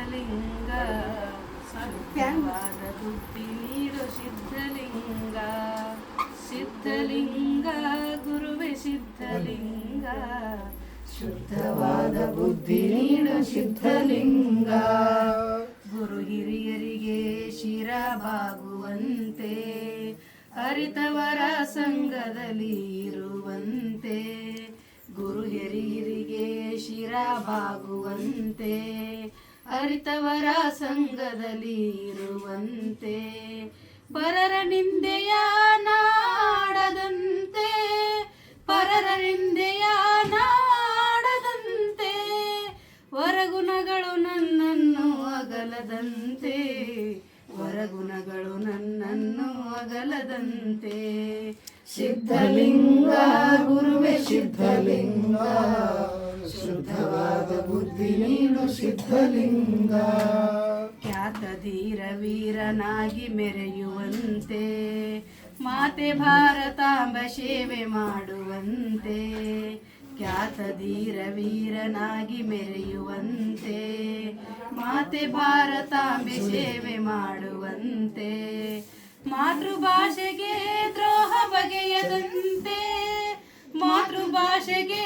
ಸಿದ್ಧಲಿಂಗ ಸತ್ಯವಾದ ಬುದ್ಧಿ ನೀಡು ಸಿದ್ಧಲಿಂಗ ಸಿದ್ಧಲಿಂಗ ಗುರುವೆ ಸಿದ್ಧಲಿಂಗ ಶುದ್ಧವಾದ ಬುದ್ಧಿ ನೀಡು ಸಿದ್ಧಲಿಂಗ ಗುರು ಹಿರಿಯರಿಗೆ ಶಿರಬಾಗುವಂತೆ ಅರಿತವರ ಸಂಘದಲ್ಲಿ ಇರುವಂತೆ ಗುರು ಹಿರಿಯರಿಗೆ ಶಿರಬಾಗುವಂತೆ ಅರಿತವರ ಸಂಘದಲ್ಲಿ ಇರುವಂತೆ ಪರರ ನಿಂದೆಯ ನಾಡದಂತೆ ಪರರ ನಿಂದೆಯ ನಾಡದಂತೆ ವರಗುಣಗಳು ನನ್ನನ್ನು ಅಗಲದಂತೆ ವರಗುಣಗಳು ನನ್ನನ್ನು ಅಗಲದಂತೆ ಸಿದ್ಧಲಿಂಗ ಗುರುವೆ ಸಿದ್ಧಲಿಂಗ ಶುದ್ಧವಾದ ಬುದ್ಧಿ ನೀಡು ಸಿದ್ಧಲಿಂಗ ಖ್ಯಾತ ಧೀರ ವೀರನಾಗಿ ಮೆರೆಯುವಂತೆ ಮಾತೆ ಭಾರತಾಂಬ ಸೇವೆ ಮಾಡುವಂತೆ ಖ್ಯಾತ ಧೀರ ವೀರನಾಗಿ ಮೆರೆಯುವಂತೆ ಮಾತೆ ಭಾರತಾಂಬೆ ಸೇವೆ ಮಾಡುವಂತೆ ಮಾತೃಭಾಷೆಗೆ ದ್ರೋಹ ಬಗೆಯದಂತೆ ಮಾತೃಭಾಷೆಗೆ